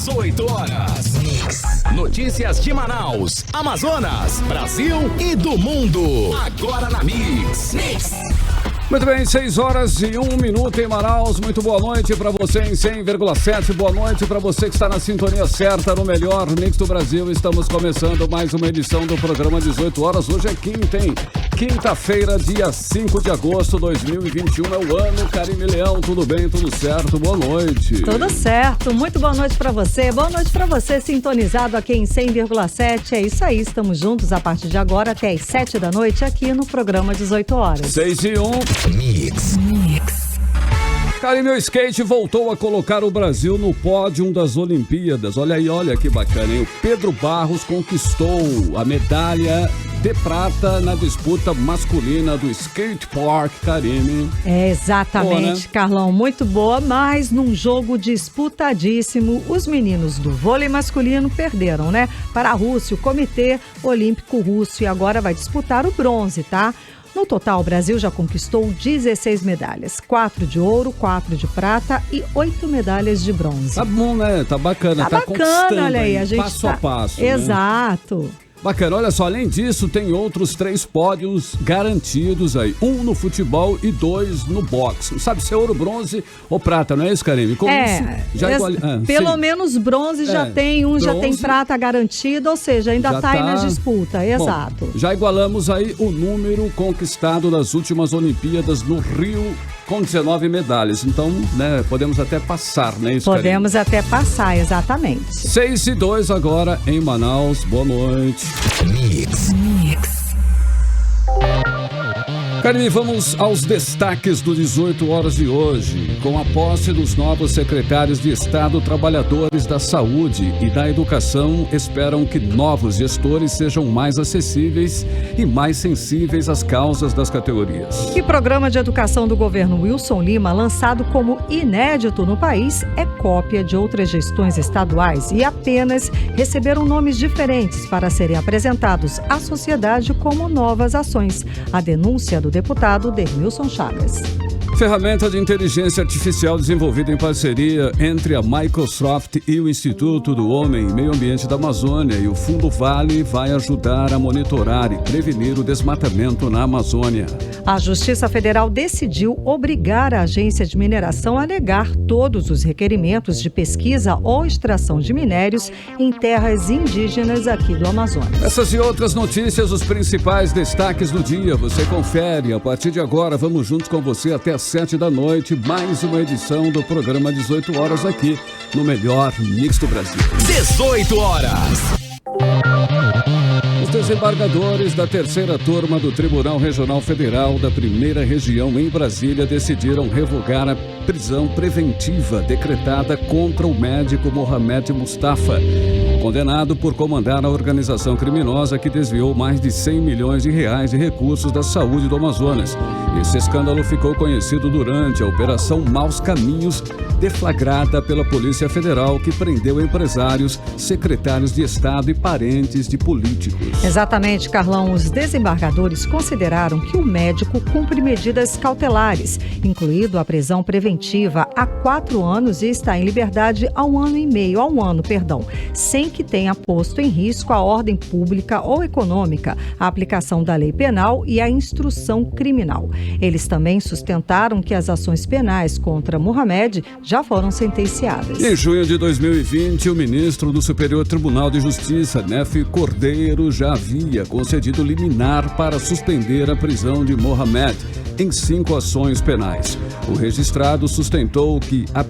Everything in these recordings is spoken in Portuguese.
18 horas. Notícias de Manaus, Amazonas, Brasil e do mundo. Agora na Mix. Muito bem, 6 horas e 1 minuto em Manaus. Muito boa noite para você em 100,7. Boa noite para você que está na sintonia certa no melhor Mix do Brasil. Estamos começando mais uma edição do programa 18 horas. Hoje é quinta, hein? Quinta-feira, dia 5 de agosto de 2021 é o ano. Karime Leão, tudo bem? Tudo certo? Boa noite. Tudo certo. Muito boa noite para você. Boa noite para você sintonizado aqui em 100,7. É isso aí. Estamos juntos a partir de agora até às 7 da noite aqui no programa 18 horas. 6 e 1. Mix. Karime, o skate voltou a colocar o Brasil no pódio das Olimpíadas. Olha aí, olha que bacana, hein? O Pedro Barros conquistou a medalha de prata na disputa masculina do skate park, Karime. É, exatamente, boa, né? Carlão, muito boa, mas num jogo disputadíssimo, os meninos do vôlei masculino perderam, né? Para a Rússia, o Comitê Olímpico Russo, e agora vai disputar o bronze, tá? No total, o Brasil já conquistou 16 medalhas, 4 de ouro, 4 de prata e 8 medalhas de bronze. Tá bom, né? Tá bacana, tá bacana, olha aí, a gente passo a passo. Exato. Né? Bacana, olha só, além disso, tem outros 3 pódios garantidos aí. 1 no futebol e 2 no boxe. Sabe se é ouro, bronze ou prata, não é isso, Karime? Como pelo menos bronze já tem, bronze, já tem prata garantida, ou seja, ainda tá aí na disputa, exato. Bom, já igualamos aí o número conquistado nas últimas Olimpíadas no Rio, com 19 medalhas. Então, né, podemos até passar, né? Isso, podemos até passar, exatamente. 6 e 2 agora em Manaus. Boa noite. Mix. Karime, vamos aos destaques do 18 horas de hoje. Com a posse dos novos secretários de Estado, trabalhadores da saúde e da educação esperam que novos gestores sejam mais acessíveis e mais sensíveis às causas das categorias. E programa de educação do governo Wilson Lima, lançado como inédito no país, é cópia de outras gestões estaduais e apenas receberam nomes diferentes para serem apresentados à sociedade como novas ações. A denúncia do deputado Dermilson Chagas. Ferramenta de inteligência artificial desenvolvida em parceria entre a Microsoft e o Instituto do Homem e Meio Ambiente da Amazônia e o Fundo Vale vai ajudar a monitorar e prevenir o desmatamento na Amazônia. A Justiça Federal decidiu obrigar a agência de mineração a negar todos os requerimentos de pesquisa ou extração de minérios em terras indígenas aqui do Amazonas. Essas e outras notícias, os principais destaques do dia, você confere. A partir de agora, vamos juntos com você até às 7 da noite, mais uma edição do programa 18 horas aqui no melhor Mix do Brasil. 18 horas. Os desembargadores da terceira turma do Tribunal Regional Federal da Primeira Região em Brasília decidiram revogar a prisão preventiva decretada contra o médico Mohamed Mustafa, condenado por comandar a organização criminosa que desviou mais de 100 milhões de reais de recursos da saúde do Amazonas. Esse escândalo ficou conhecido durante a Operação Maus Caminhos, deflagrada pela Polícia Federal, que prendeu empresários, secretários de Estado e parentes de políticos. Exatamente, Carlão. Os desembargadores consideraram que o médico cumpre medidas cautelares, incluindo a prisão preventiva há 4 anos e está em liberdade há 1 ano e meio, sem que tenha posto em risco a ordem pública ou econômica, a aplicação da lei penal e a instrução criminal. Eles também sustentaram que as ações penais contra Mohamed já foram sentenciadas. Em junho de 2020, o ministro do Superior Tribunal de Justiça, Nefi Cordeiro, já havia concedido liminar para suspender a prisão de Mohamed em 5 ações penais. O magistrado sustentou que a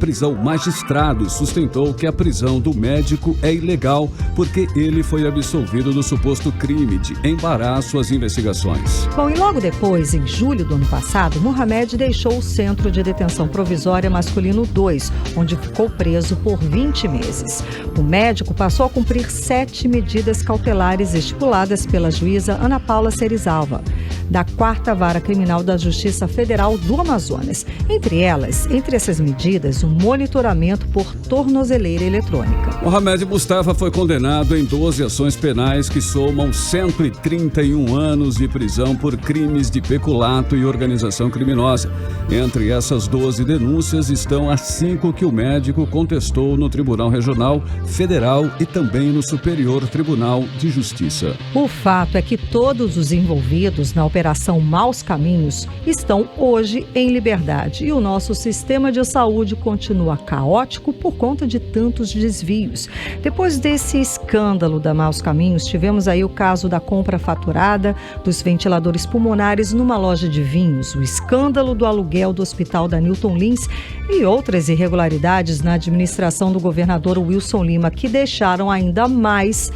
prisão do médico é ilegal porque ele foi absolvido do suposto crime de embaraço às investigações. Bom, e logo depois, em julho do ano passado, Mohamed deixou o Centro de Detenção Provisória Masculino 2, onde ficou preso por 20 meses. O médico passou a cumprir 7 medidas cautelares estipuladas pela juíza Ana Paula Cerizalva. da 4ª Vara Criminal da Justiça Federal do Amazonas. Entre essas medidas, o monitoramento por tornozeleira eletrônica. Mohamed Mustafa foi condenado em 12 ações penais que somam 131 anos de prisão por crimes de peculato e organização criminosa. Entre essas 12 denúncias estão as 5 que o médico contestou no Tribunal Regional Federal e também no Superior Tribunal de Justiça. O fato é que todos os envolvidos na Operação Maus Caminhos estão hoje em liberdade e o nosso sistema de saúde continua caótico por conta de tantos desvios. Depois desse escândalo da Maus Caminhos, tivemos aí o caso da compra faturada dos ventiladores pulmonares numa loja de vinhos, o escândalo do aluguel do Hospital da Newton Lins e outras irregularidades na administração do governador Wilson Lima que deixaram ainda mais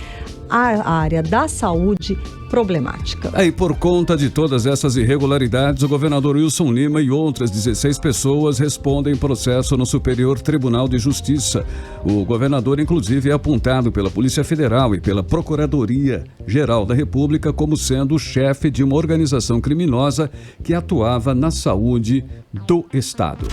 a área da saúde problemática. Aí, por conta de todas essas irregularidades, o governador Wilson Lima e outras 16 pessoas respondem processo no Superior Tribunal de Justiça. O governador, inclusive, é apontado pela Polícia Federal e pela Procuradoria-Geral da República como sendo o chefe de uma organização criminosa que atuava na saúde do Estado.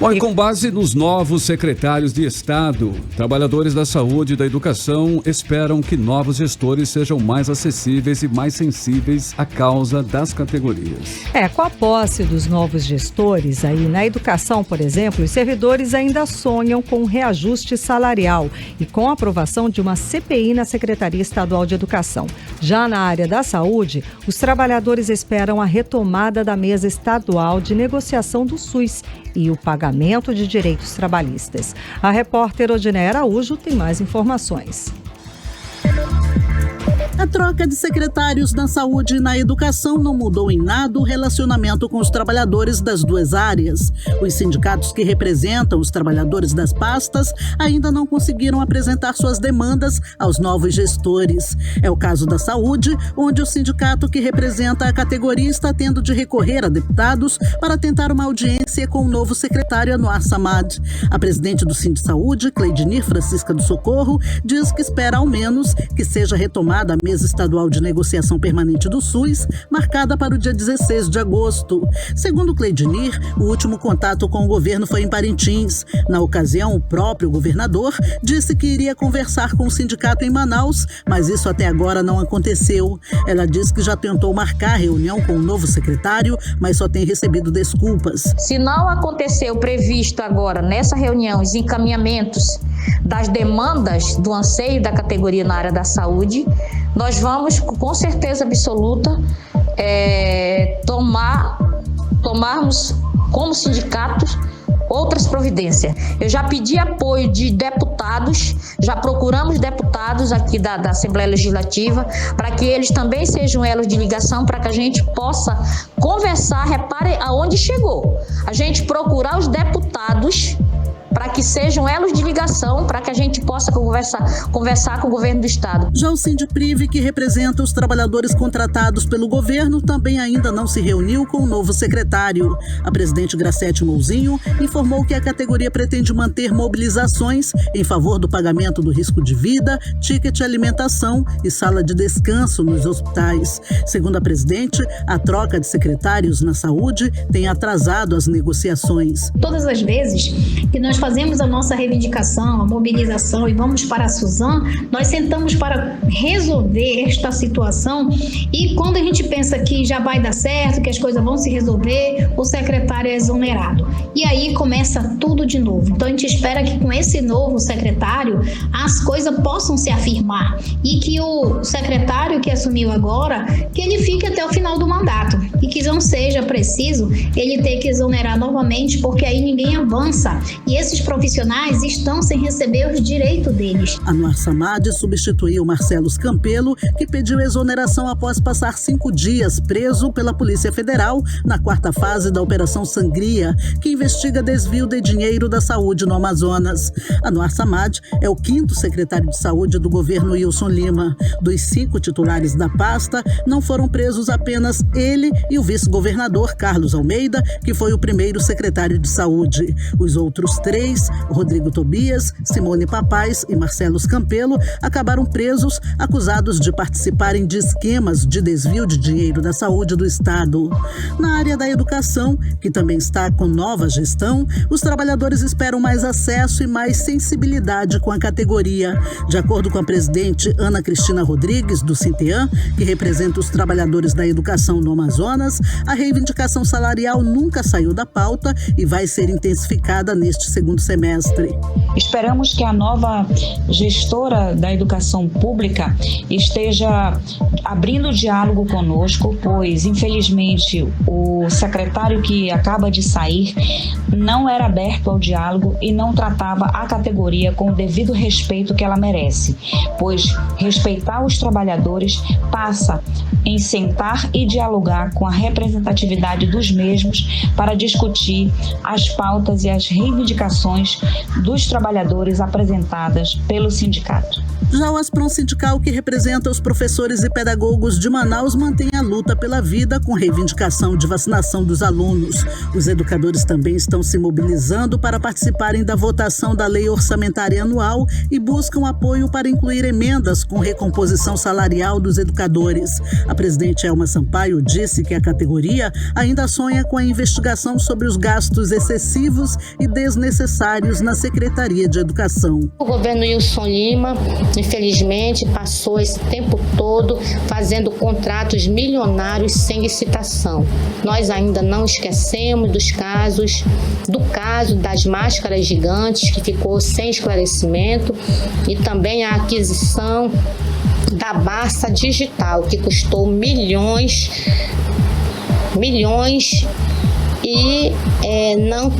Bom, e com base nos novos secretários de Estado, trabalhadores da saúde e da educação esperam que novos gestores sejam mais acessíveis e mais sensíveis à causa das categorias. Com a posse dos novos gestores, aí na educação, por exemplo, os servidores ainda sonham com um reajuste salarial e com a aprovação de uma CPI na Secretaria Estadual de Educação. Já na área da saúde, os trabalhadores esperam a retomada da mesa estadual de negociação do SUS e o pagamento de direitos trabalhistas. A repórter Odiné Araújo tem mais informações. A troca de secretários na saúde e na educação não mudou em nada o relacionamento com os trabalhadores das duas áreas. Os sindicatos que representam os trabalhadores das pastas ainda não conseguiram apresentar suas demandas aos novos gestores. É o caso da saúde, onde o sindicato que representa a categoria está tendo de recorrer a deputados para tentar uma audiência com o novo secretário Anwar Samad. A presidente do Sindisaúde, Cleidinir Francisca do Socorro, diz que espera ao menos que seja retomada a mesa estadual de negociação permanente do SUS, marcada para o dia 16 de agosto. Segundo Cleidinir, o último contato com o governo foi em Parintins. Na ocasião, o próprio governador disse que iria conversar com o sindicato em Manaus, mas isso até agora não aconteceu. Ela diz que já tentou marcar reunião com o novo secretário, mas só tem recebido desculpas. Se não aconteceu previsto agora nessa reunião os encaminhamentos das demandas do anseio da categoria na área da saúde, nós vamos, com certeza absoluta, tomarmos como sindicatos outras providências. Eu já pedi apoio de deputados, já procuramos deputados aqui da Assembleia Legislativa para que eles também sejam elos de ligação para que a gente possa conversar. Repare aonde chegou. A gente procurar os deputados para que sejam elos de ligação, para que a gente possa conversar com o governo do Estado. Já o Sindiprive, que representa os trabalhadores contratados pelo governo, também ainda não se reuniu com o novo secretário. A presidente Gracete Mouzinho informou que a categoria pretende manter mobilizações em favor do pagamento do risco de vida, ticket alimentação e sala de descanso nos hospitais. Segundo a presidente, a troca de secretários na saúde tem atrasado as negociações. Todas as vezes que nós fazemos a nossa reivindicação, a mobilização e vamos para a Suzan, nós sentamos para resolver esta situação e quando a gente pensa que já vai dar certo, que as coisas vão se resolver, o secretário é exonerado. E aí começa tudo de novo. Então a gente espera que com esse novo secretário as coisas possam se afirmar e que o secretário que assumiu agora, que ele fique até o final do mandato e que não seja preciso ele ter que exonerar novamente, porque aí ninguém avança. E esses profissionais estão sem receber os direitos deles. Anwar Samad substituiu Marcelo Campelo, que pediu exoneração após passar 5 dias preso pela Polícia Federal na 4ª fase da Operação Sangria, que investiga desvio de dinheiro da saúde no Amazonas. Anwar Samad é o 5º secretário de saúde do governo Wilson Lima. Dos 5 titulares da pasta, não foram presos apenas ele e o vice-governador Carlos Almeida, que foi o primeiro secretário de saúde. Os outros 3 Reis, Rodrigo Tobias, Simone Papais e Marcelo Campelo acabaram presos, acusados de participarem de esquemas de desvio de dinheiro da saúde do Estado. Na área da educação, que também está com nova gestão, os trabalhadores esperam mais acesso e mais sensibilidade com a categoria. De acordo com a presidente Ana Cristina Rodrigues, do Sinteam, que representa os trabalhadores da educação no Amazonas, a reivindicação salarial nunca saiu da pauta e vai ser intensificada neste segundo semestre. Esperamos que a nova gestora da educação pública esteja abrindo diálogo conosco, pois, infelizmente, o secretário que acaba de sair não era aberto ao diálogo e não tratava a categoria com o devido respeito que ela merece, pois respeitar os trabalhadores passa em sentar e dialogar com a representatividade dos mesmos para discutir as pautas e as reivindicações dos trabalhadores apresentadas pelo sindicato. Já o Asprom Sindical, que representa os professores e pedagogos de Manaus, mantém a luta pela vida com reivindicação de vacinação dos alunos. Os educadores também estão se mobilizando para participarem da votação da Lei Orçamentária Anual e buscam apoio para incluir emendas com recomposição salarial dos educadores. A presidente Elma Sampaio disse que a categoria ainda sonha com a investigação sobre os gastos excessivos e desnecessários na Secretaria de Educação. O governo Wilson Lima, infelizmente, passou esse tempo todo fazendo contratos milionários sem licitação. Nós ainda não esquecemos do caso das máscaras gigantes, que ficou sem esclarecimento, e também a aquisição da Barça Digital, que custou milhões e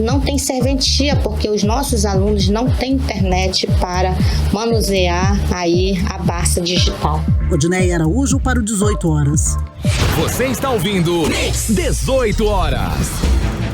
não tem serventia, porque os nossos alunos não têm internet para manusear aí a Barça Digital. Odinei Araújo para o 18 horas. Você está ouvindo 18 horas.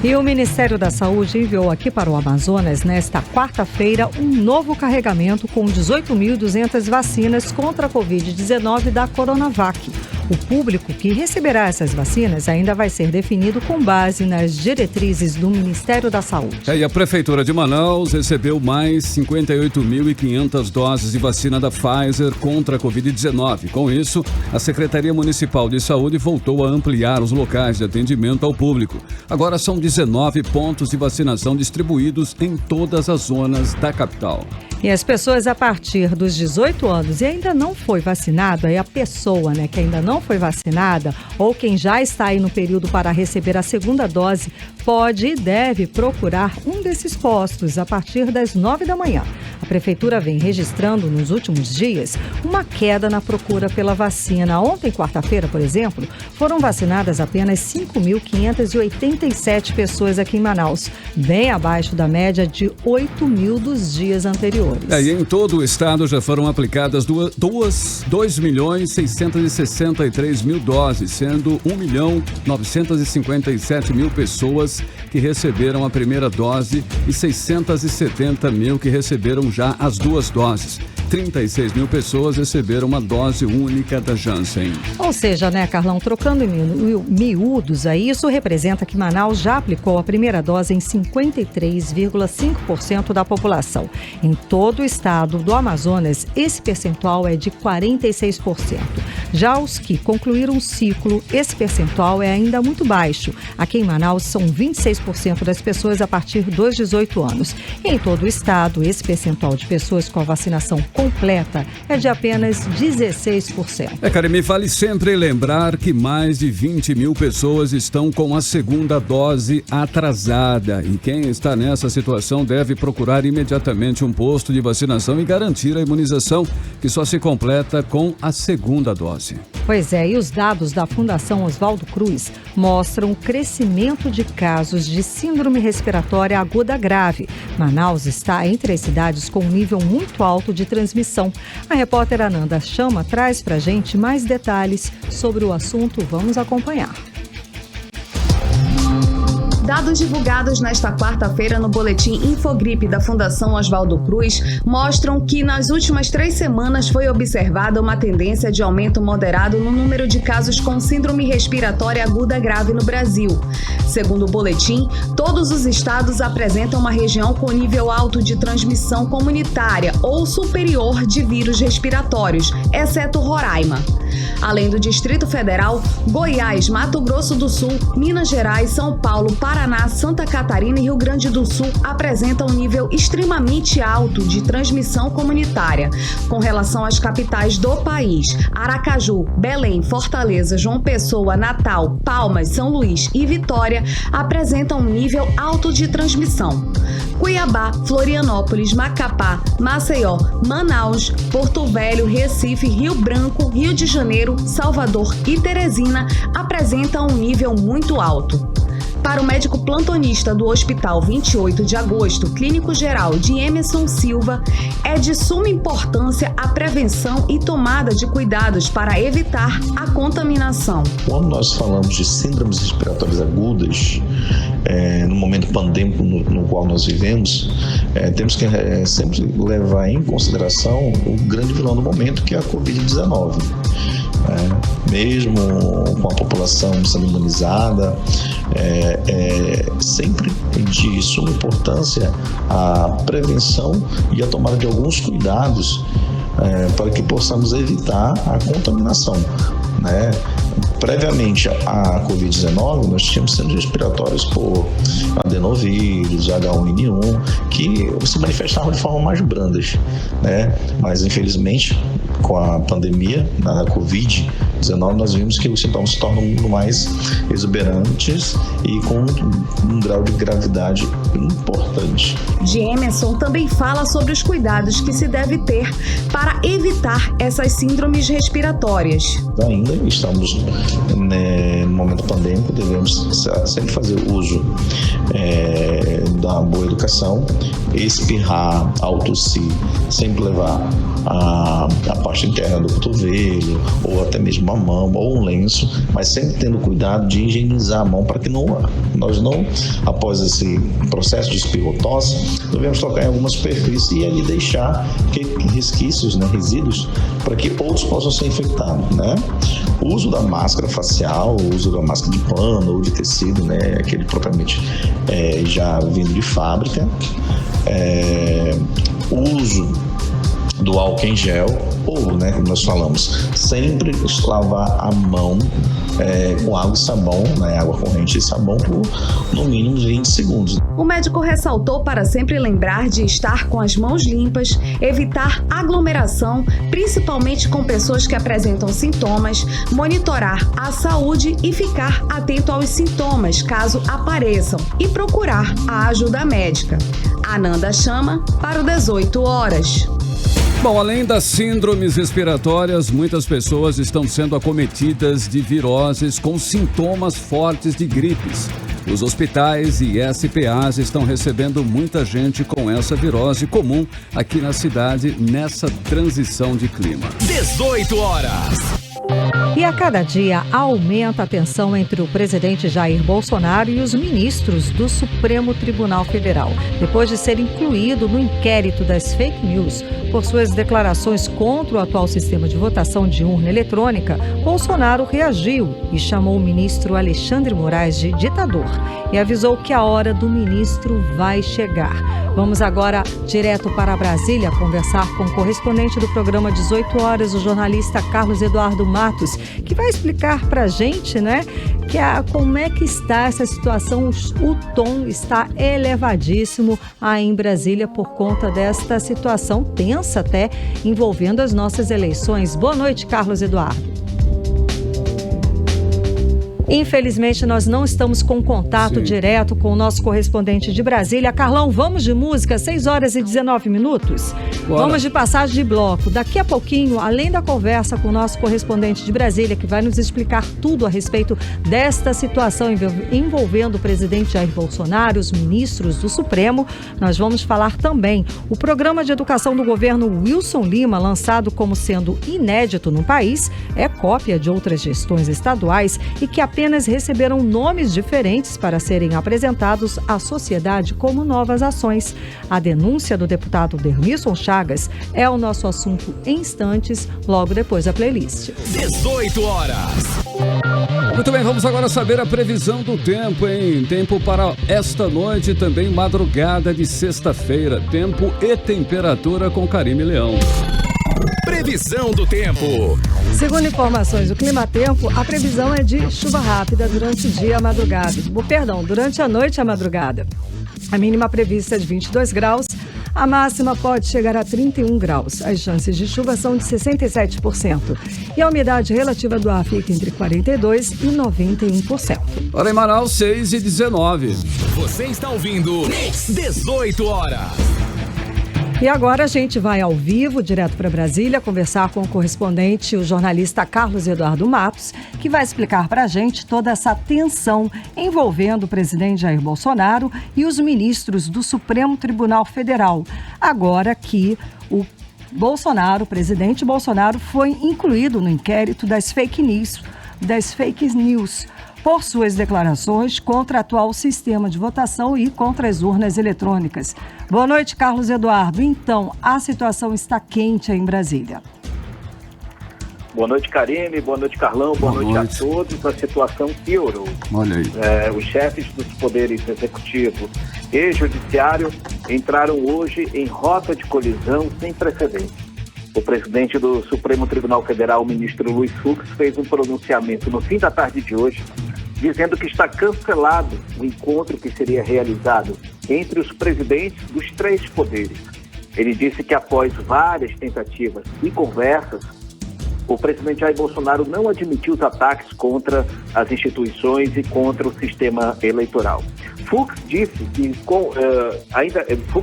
E o Ministério da Saúde enviou aqui para o Amazonas, nesta quarta-feira, um novo carregamento com 18.200 vacinas contra a Covid-19 da Coronavac. O público que receberá essas vacinas ainda vai ser definido com base nas diretrizes do Ministério da Saúde. E a Prefeitura de Manaus recebeu mais 58.500 doses de vacina da Pfizer contra a Covid-19. Com isso, a Secretaria Municipal de Saúde voltou a ampliar os locais de atendimento ao público. Agora são 19 pontos de vacinação distribuídos em todas as zonas da capital. E as pessoas a partir dos 18 anos e ainda não foi vacinado, aí a pessoa, que ainda não foi vacinada ou quem já está aí no período para receber a segunda dose, pode e deve procurar um desses postos a partir das 9 da manhã. A Prefeitura vem registrando nos últimos dias uma queda na procura pela vacina. Ontem, quarta-feira, por exemplo, foram vacinadas apenas 5.587 pessoas aqui em Manaus, bem abaixo da média de 8.000 dos dias anteriores. E em todo o estado já foram aplicadas 2.663.000 doses, sendo 1.957.000 pessoas que receberam a primeira dose e 670.000 que receberam já as duas doses. 36.000 pessoas receberam uma dose única da Janssen. Ou seja, Carlão, trocando em miúdos, isso representa que Manaus já aplicou a primeira dose em 53,5% da população. Em todo o estado do Amazonas, esse percentual é de 46%. Já os que concluíram o ciclo, esse percentual é ainda muito baixo. Aqui em Manaus, são 26% das pessoas a partir dos 18 anos. E em todo o estado, esse percentual de pessoas com a vacinação completa é de apenas 16%. Karime, vale sempre lembrar que mais de 20.000 pessoas estão com a segunda dose atrasada. E quem está nessa situação deve procurar imediatamente um posto de vacinação e garantir a imunização, que só se completa com a segunda dose. Pois é, e os dados da Fundação Oswaldo Cruz mostram o crescimento de casos de síndrome respiratória aguda grave. Manaus está entre as cidades com um nível muito alto de transmissão. A repórter Ananda Chama traz pra gente mais detalhes sobre o assunto. Vamos acompanhar. Dados divulgados nesta quarta-feira no boletim Infogripe da Fundação Oswaldo Cruz mostram que nas últimas 3 semanas foi observada uma tendência de aumento moderado no número de casos com síndrome respiratória aguda grave no Brasil. Segundo o boletim, todos os estados apresentam uma região com nível alto de transmissão comunitária ou superior de vírus respiratórios, exceto Roraima. Além do Distrito Federal, Goiás, Mato Grosso do Sul, Minas Gerais, São Paulo, Paraná, Santa Catarina e Rio Grande do Sul apresentam um nível extremamente alto de transmissão comunitária. Com relação às capitais do país, Aracaju, Belém, Fortaleza, João Pessoa, Natal, Palmas, São Luís e Vitória apresentam um nível alto de transmissão. Cuiabá, Florianópolis, Macapá, Maceió, Manaus, Porto Velho, Recife, Rio Branco, Rio de Janeiro, Salvador e Teresina apresentam um nível muito alto. Para o médico plantonista do Hospital 28 de Agosto, Clínico Geral de Emerson Silva, é de suma importância a prevenção e tomada de cuidados para evitar a contaminação. Quando nós falamos de síndromes respiratórias agudas, no momento pandêmico no qual nós vivemos, temos que sempre levar em consideração o grande vilão do momento, que é a Covid-19. Mesmo com a população sendo imunizada, sempre de suma importância a prevenção e a tomada de alguns cuidados para que possamos evitar a contaminação. Previamente à Covid-19, nós tínhamos síndromes respiratórias por adenovírus, H1N1, que se manifestavam de forma mais brandas, Mas, infelizmente, com a pandemia da Covid-19, nós vimos que os sintomas se tornam mais exuberantes e com um grau de gravidade importante. Emerson também fala sobre os cuidados que se deve ter para evitar essas síndromes respiratórias. Ainda estamos no momento pandêmico, devemos sempre fazer uso da boa educação, espirrar, ao tossir, sempre levar a parte interna do cotovelo, ou até mesmo a mão, ou um lenço, mas sempre tendo cuidado de higienizar a mão para que nós não, após esse processo de espirro-tosse, devemos tocar em alguma superfície e ali deixar resquícios, resíduos, para que outros possam ser infectados. O uso da máscara facial, o uso da máscara de pano ou de tecido, aquele propriamente já vindo de fábrica, o uso do álcool em gel, ou, como nós falamos, sempre lavar a mão com água e sabão, água corrente e sabão por no mínimo 20 segundos. O médico ressaltou para sempre lembrar de estar com as mãos limpas, evitar aglomeração, principalmente com pessoas que apresentam sintomas, monitorar a saúde e ficar atento aos sintomas caso apareçam e procurar a ajuda médica. Ananda chama para o 18 horas. Bom, além das síndromes respiratórias, muitas pessoas estão sendo acometidas de viroses com sintomas fortes de gripes. Os hospitais e SPAs estão recebendo muita gente com essa virose comum aqui na cidade nessa transição de clima. 18 horas. E a cada dia aumenta a tensão entre o presidente Jair Bolsonaro e os ministros do Supremo Tribunal Federal. Depois de ser incluído no inquérito das fake news por suas declarações contra o atual sistema de votação de urna eletrônica, Bolsonaro reagiu e chamou o ministro Alexandre Moraes de ditador e avisou que a hora do ministro vai chegar. Vamos agora direto para Brasília conversar com o correspondente do programa 18 Horas, o jornalista Carlos Eduardo Matos, que vai explicar para a gente, como é que está essa situação. O tom está elevadíssimo aí em Brasília por conta desta situação tensa até envolvendo as nossas eleições. Boa noite, Carlos Eduardo. Infelizmente, nós não estamos com contato direto com o nosso correspondente de Brasília. Carlão, vamos de música, 6 horas e 19 minutos. Bora. Vamos de passagem de bloco. Daqui a pouquinho, além da conversa com o nosso correspondente de Brasília, que vai nos explicar tudo a respeito desta situação envolvendo o presidente Jair Bolsonaro, os ministros do Supremo, nós vamos falar também o programa de educação do governo Wilson Lima, lançado como sendo inédito no país, é cópia de outras gestões estaduais e que apenas apenas receberam nomes diferentes para serem apresentados à sociedade como novas ações. A denúncia do deputado Dermisson Chagas é o nosso assunto em instantes, logo depois da playlist. 18 horas. Muito bem, vamos agora saber a previsão do tempo, hein? Tempo para esta noite e também madrugada de sexta-feira. Tempo e temperatura com Karime Leão. Previsão do tempo. Segundo informações do Climatempo, a previsão é de chuva rápida durante o dia e a madrugada. Durante a noite e a madrugada. A mínima prevista é de 22 graus, a máxima pode chegar a 31 graus. As chances de chuva são de 67%. E a umidade relativa do ar fica entre 42% e 91%. Hora em Manaus, 6h19. Você está ouvindo 18 horas. E agora a gente vai ao vivo, direto para Brasília, conversar com o correspondente, o jornalista Carlos Eduardo Matos, que vai explicar para a gente toda essa tensão envolvendo o presidente Jair Bolsonaro e os ministros do Supremo Tribunal Federal. Agora que o presidente Bolsonaro, foi incluído no inquérito das fake news, por suas declarações contra o atual sistema de votação e contra as urnas eletrônicas. Boa noite, Carlos Eduardo. Então, a situação está quente aí em Brasília. Boa noite, Karime. Boa noite, Carlão. Boa noite a todos. A situação piorou. Olha aí. Os chefes dos poderes executivo e judiciário entraram hoje em rota de colisão sem precedentes. O presidente do Supremo Tribunal Federal, o ministro Luiz Fux, fez um pronunciamento no fim da tarde de hoje, dizendo que está cancelado o encontro que seria realizado entre os presidentes dos três poderes. Ele disse que após várias tentativas e conversas, o presidente Jair Bolsonaro não admitiu os ataques contra as instituições e contra o sistema eleitoral. Fux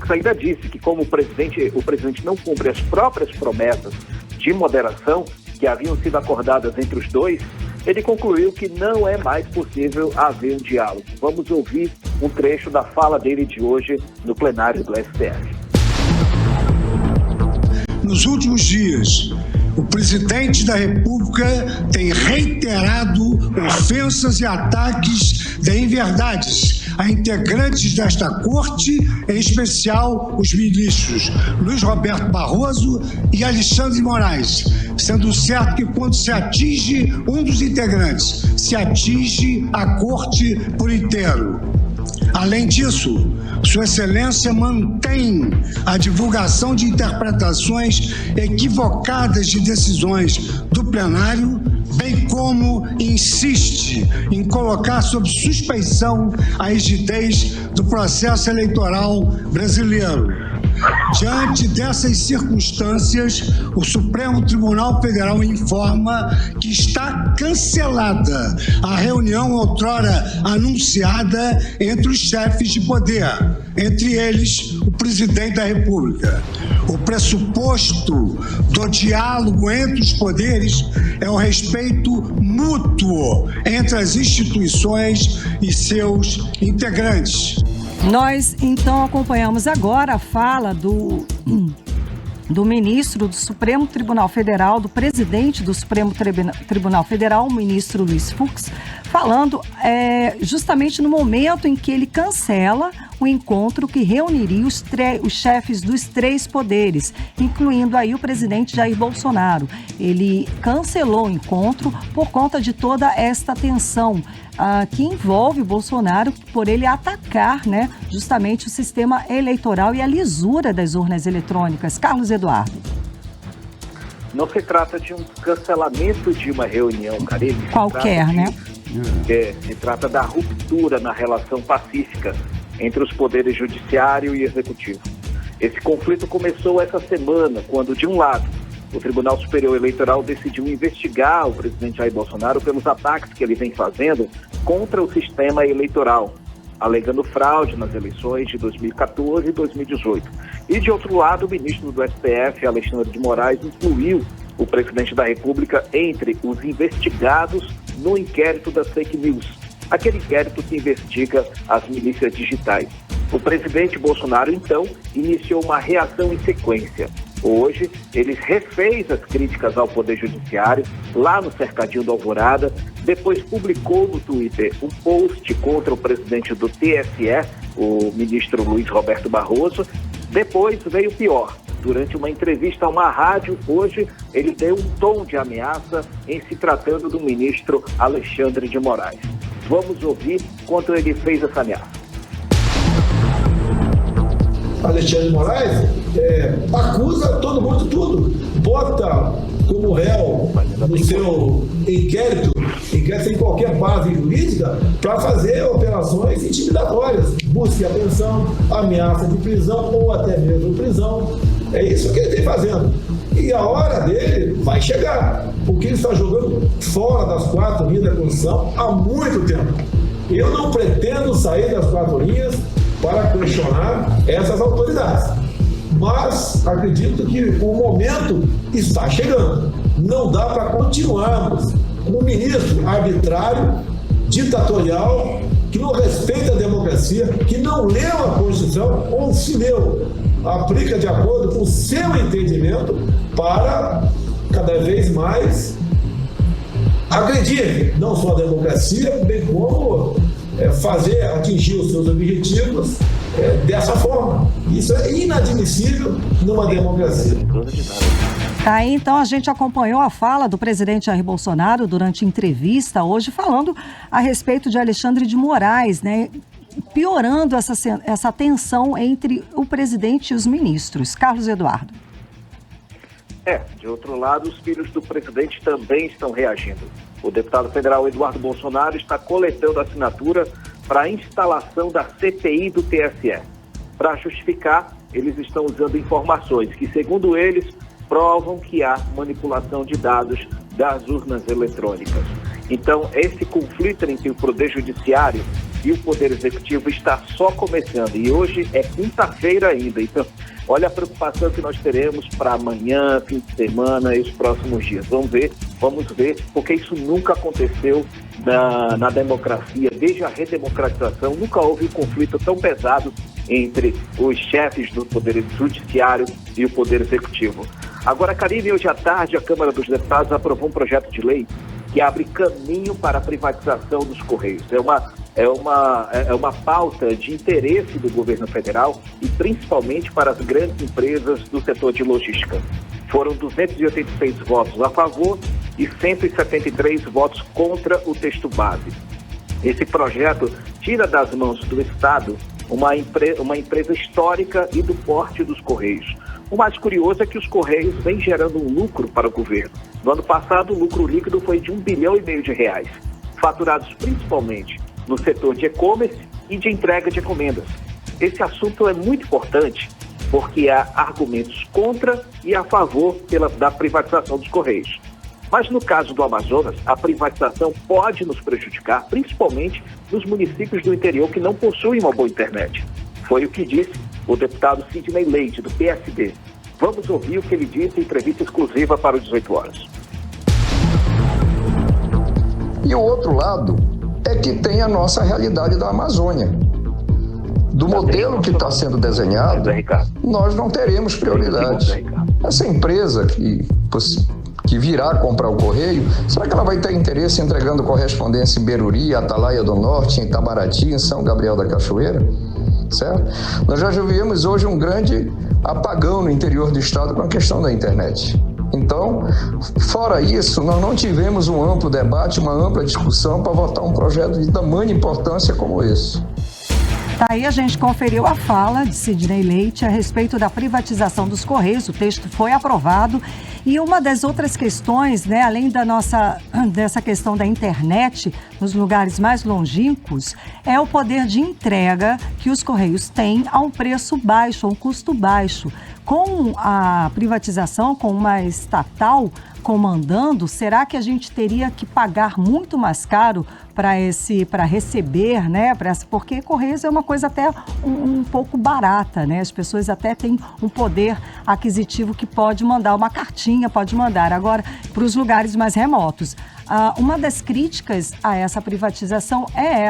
ainda disse que como o presidente não cumpre as próprias promessas de moderação que haviam sido acordadas entre os dois, ele concluiu que não é mais possível haver um diálogo. Vamos ouvir um trecho da fala dele de hoje no plenário do STF. Nos últimos dias, o presidente da República tem reiterado ofensas e ataques de inverdades a integrantes desta corte, em especial os ministros Luiz Roberto Barroso e Alexandre de Moraes, sendo certo que quando se atinge um dos integrantes, se atinge a corte por inteiro. Além disso, Sua Excelência mantém a divulgação de interpretações equivocadas de decisões do plenário, bem como insiste em colocar sob suspeição a rigidez do processo eleitoral brasileiro. Diante dessas circunstâncias, o Supremo Tribunal Federal informa que está cancelada a reunião outrora anunciada entre os chefes de poder, entre eles o presidente da República. O pressuposto do diálogo entre os poderes é o respeito mútuo entre as instituições e seus integrantes. Nós, então, acompanhamos agora a fala do ministro do Supremo Tribunal Federal, do presidente do Supremo Tribunal Federal, o ministro Luiz Fux, falando justamente no momento em que ele cancela o encontro que reuniria os chefes dos três poderes, incluindo aí o presidente Jair Bolsonaro. Ele cancelou o encontro por conta de toda esta tensão que envolve o Bolsonaro por ele atacar, justamente o sistema eleitoral e a lisura das urnas eletrônicas. Carlos Eduardo. Não se trata de um cancelamento de uma reunião, Karime. Qualquer, Se trata da ruptura na relação pacífica entre os poderes judiciário e executivo. Esse conflito começou essa semana, quando, de um lado, o Tribunal Superior Eleitoral decidiu investigar o presidente Jair Bolsonaro pelos ataques que ele vem fazendo contra o sistema eleitoral, alegando fraude nas eleições de 2014 e 2018. E, de outro lado, o ministro do STF, Alexandre de Moraes, incluiu o presidente da República entre os investigados no inquérito das fake news, aquele inquérito que investiga as milícias digitais. O presidente Bolsonaro, então, iniciou uma reação em sequência. Hoje, ele refez as críticas ao Poder Judiciário lá no cercadinho do Alvorada, depois publicou no Twitter um post contra o presidente do TSE, o ministro Luiz Roberto Barroso. Depois veio pior. Durante uma entrevista a uma rádio, hoje, ele deu um tom de ameaça em se tratando do ministro Alexandre de Moraes. Vamos ouvir quanto ele fez essa ameaça. Alexandre de Moraes acusa todo mundo de tudo. Bota como réu no seu inquérito sem qualquer base jurídica, para fazer operações intimidatórias. Busque apreensão, ameaça de prisão ou até mesmo prisão. É isso que ele tem fazendo. E a hora dele vai chegar, porque ele está jogando fora das 4 linhas da Constituição há muito tempo. Eu não pretendo sair das 4 linhas para questionar essas autoridades. Mas acredito que o momento está chegando. Não dá para continuarmos um ministro arbitrário, ditatorial, que não respeita a democracia, que não leu a Constituição, ou se leu, aplica de acordo com o seu entendimento para cada vez mais agredir não só a democracia, bem como atingir os seus objetivos dessa forma. Isso é inadmissível numa democracia. Aí, então, a gente acompanhou a fala do presidente Jair Bolsonaro durante entrevista hoje, falando a respeito de Alexandre de Moraes, né? Piorando essa tensão entre o presidente e os ministros. Carlos Eduardo. De outro lado, os filhos do presidente também estão reagindo. O deputado federal Eduardo Bolsonaro está coletando assinatura para a instalação da CPI do TSE. Para justificar, eles estão usando informações que, segundo eles, provam que há manipulação de dados das urnas eletrônicas. Então, esse conflito entre o Poder Judiciário e o Poder Executivo está só começando. E hoje é quinta-feira ainda. Então, olha a preocupação que nós teremos para amanhã, fim de semana e os próximos dias. Vamos ver, porque isso nunca aconteceu na democracia. Desde a redemocratização, nunca houve um conflito tão pesado entre os chefes do Poder Judiciário e o Poder Executivo. Agora, Karine, hoje à tarde, a Câmara dos Deputados aprovou um projeto de lei que abre caminho para a privatização dos Correios. É uma pauta de interesse do governo federal e principalmente para as grandes empresas do setor de logística. Foram 286 votos a favor e 173 votos contra o texto base. Esse projeto tira das mãos do Estado uma empresa histórica e do porte dos Correios. O mais curioso é que os Correios vêm gerando um lucro para o governo. No ano passado, o lucro líquido foi de R$1,5 bilhão, faturados principalmente no setor de e-commerce e de entrega de encomendas. Esse assunto é muito importante porque há argumentos contra e a favor da privatização dos Correios. Mas no caso do Amazonas, a privatização pode nos prejudicar, principalmente nos municípios do interior que não possuem uma boa internet. Foi o que disse o deputado Sidney Leite, do PSD. Vamos ouvir o que ele disse em entrevista exclusiva para o 18 horas. E o outro lado é que tem a nossa realidade da Amazônia. Do modelo que está sendo desenhado, nós não teremos prioridade. Essa empresa que virá comprar o Correio, será que ela vai ter interesse entregando correspondência em Beruri, Atalaia do Norte, em Itabaraty, em São Gabriel da Cachoeira? Certo? Nós já vivemos hoje um grande apagão no interior do estado com a questão da internet. Então, fora isso, nós não tivemos um amplo debate, uma ampla discussão para votar um projeto de tamanha importância como esse. Aí a gente conferiu a fala de Sidney Leite a respeito da privatização dos Correios. O texto foi aprovado. E uma das outras questões, né, além dessa questão da internet nos lugares mais longínquos, é o poder de entrega que os Correios têm a um preço baixo, a um custo baixo. Com a privatização, com uma estatal comandando, será que a gente teria que pagar muito mais caro para receber, né? Porque Correios é uma coisa até um pouco barata, né? As pessoas até têm um poder aquisitivo que pode mandar uma cartinha, pode mandar. Agora, para os lugares mais remotos. Uma das críticas a essa privatização é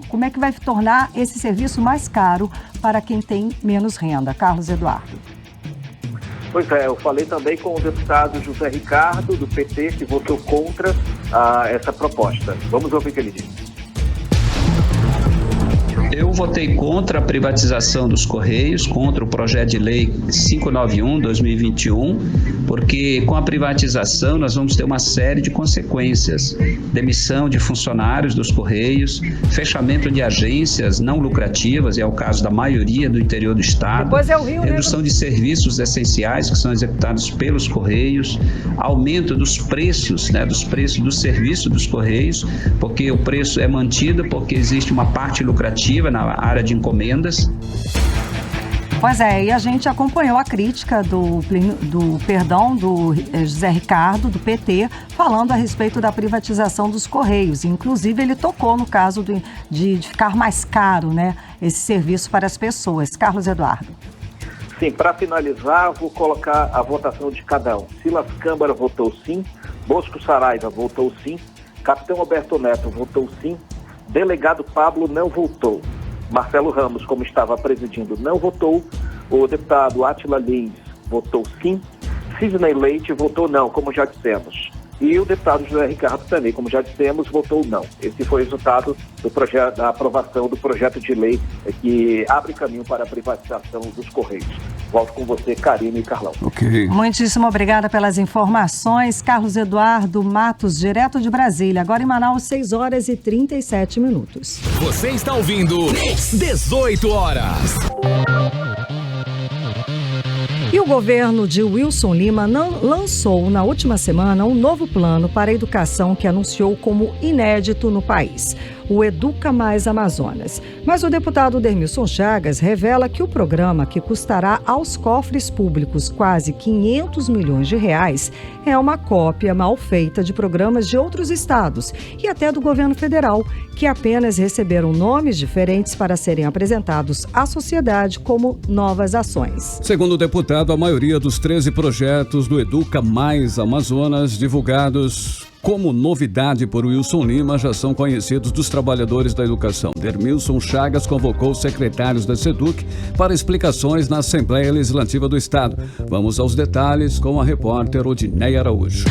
como é que vai tornar esse serviço mais caro para quem tem menos renda. Carlos Eduardo. Pois é, eu falei também com o deputado José Ricardo, do PT, que votou contra essa proposta. Vamos ouvir o que ele disse. Eu votei contra a privatização dos Correios, contra o projeto de lei 591/2021, porque com a privatização nós vamos ter uma série de consequências. Demissão de funcionários dos Correios, fechamento de agências não lucrativas, é o caso da maioria do interior do estado, redução de serviços essenciais que são executados pelos Correios, aumento dos preços, dos preços do serviço dos Correios, porque o preço é mantido porque existe uma parte lucrativa na área de encomendas. Pois é, e a gente acompanhou a crítica do José Ricardo, do PT, falando a respeito da privatização dos Correios. Inclusive, ele tocou no caso de ficar mais caro, esse serviço para as pessoas. Carlos Eduardo. Sim, para finalizar, vou colocar a votação de cada um. Silas Câmara votou sim, Bosco Saraiva votou sim, Capitão Alberto Neto votou sim, Delegado Pablo não votou. Marcelo Ramos, como estava presidindo, não votou. O deputado Átila Lins votou sim. Sidney Leite votou não, como já dissemos. E o deputado José Ricardo também, como já dissemos, votou não. Esse foi o resultado da aprovação do projeto de lei que abre caminho para a privatização dos Correios. Volto com você, Karine e Carlão. Ok. Muitíssimo obrigada pelas informações. Carlos Eduardo Matos, direto de Brasília. Agora em Manaus, 6h37. Você está ouvindo 18 horas. E o governo de Wilson Lima lançou na última semana um novo plano para a educação que anunciou como inédito no país, o Educa Mais Amazonas. Mas o deputado Dermilson Chagas revela que o programa, que custará aos cofres públicos quase 500 milhões de reais, é uma cópia mal feita de programas de outros estados e até do governo federal, que apenas receberam nomes diferentes para serem apresentados à sociedade como novas ações. Segundo o deputado, a maioria dos 13 projetos do Educa Mais Amazonas divulgados como novidade por Wilson Lima já são conhecidos dos trabalhadores da educação. Dermilson Chagas convocou os secretários da SEDUC para explicações na Assembleia Legislativa do Estado. Vamos aos detalhes com a repórter Odineia Araújo.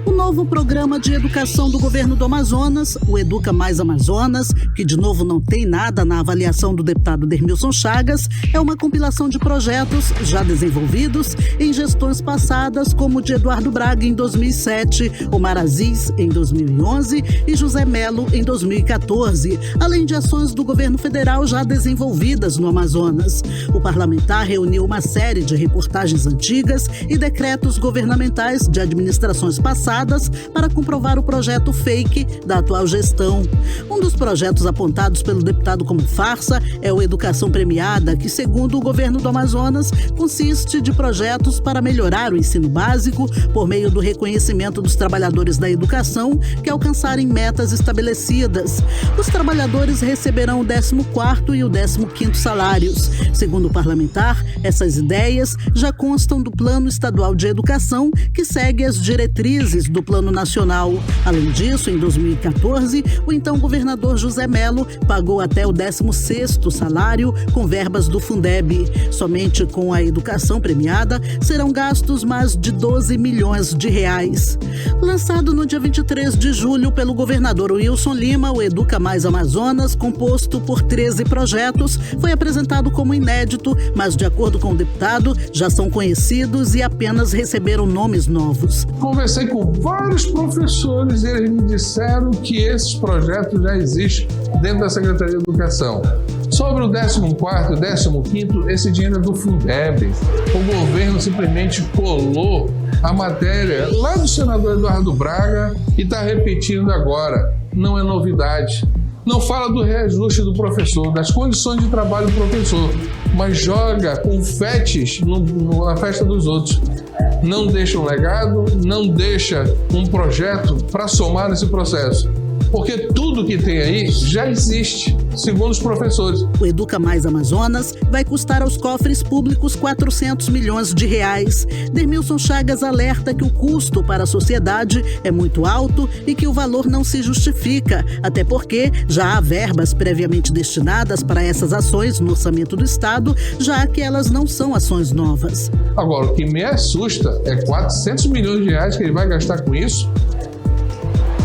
O novo programa de educação do governo do Amazonas, o Educa Mais Amazonas, que de novo não tem nada na avaliação do deputado Dermilson Chagas, é uma compilação de projetos já desenvolvidos em gestões passadas, como o de Eduardo Braga em 2007, Omar Aziz em 2011 e José Melo em 2014, além de ações do governo federal já desenvolvidas no Amazonas. O parlamentar reuniu uma série de reportagens antigas e decretos governamentais de administrações passadas para comprovar o projeto fake da atual gestão. Um dos projetos apontados pelo deputado como farsa é o Educação Premiada, que, segundo o governo do Amazonas, consiste de projetos para melhorar o ensino básico por meio do reconhecimento dos trabalhadores da educação que alcançarem metas estabelecidas. Os trabalhadores receberão o 14º e o 15º salários. Segundo o parlamentar, essas ideias já constam do Plano Estadual de Educação, que segue as diretrizes do Plano Nacional. Além disso, em 2014, o então governador José Melo pagou até o 16º salário com verbas do Fundeb. Somente com a educação premiada serão gastos mais de 12 milhões de reais. Lançado no dia 23 de julho pelo governador Wilson Lima, o Educa Mais Amazonas, composto por 13 projetos, foi apresentado como inédito, mas de acordo com o deputado, já são conhecidos e apenas receberam nomes novos. Conversei com vários professores e eles me disseram que esses projetos já existem dentro da Secretaria de Educação. Sobre o 14º e 15º, esse dinheiro é do Fundeb. O governo simplesmente colou a matéria lá do senador Eduardo Braga e está repetindo agora. Não é novidade. Não fala do reajuste do professor, das condições de trabalho do professor, mas joga confetes na festa dos outros. Não deixa um legado, não deixa um projeto para somar nesse processo. porque tudo que tem aí já existe, segundo os professores. O Educa Mais Amazonas vai custar aos cofres públicos 400 milhões de reais. Dermilson Chagas alerta que o custo para a sociedade é muito alto e que o valor não se justifica, até porque já há verbas previamente destinadas para essas ações no orçamento do Estado, já que elas não são ações novas. Agora, o que me assusta é 400 milhões de reais que ele vai gastar com isso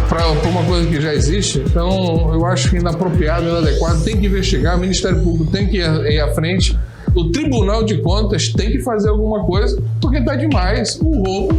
para uma coisa que já existe. Então, eu acho que inapropriado, inadequado, tem que investigar, o Ministério Público tem que ir à frente, o Tribunal de Contas tem que fazer alguma coisa, porque está demais, o roubo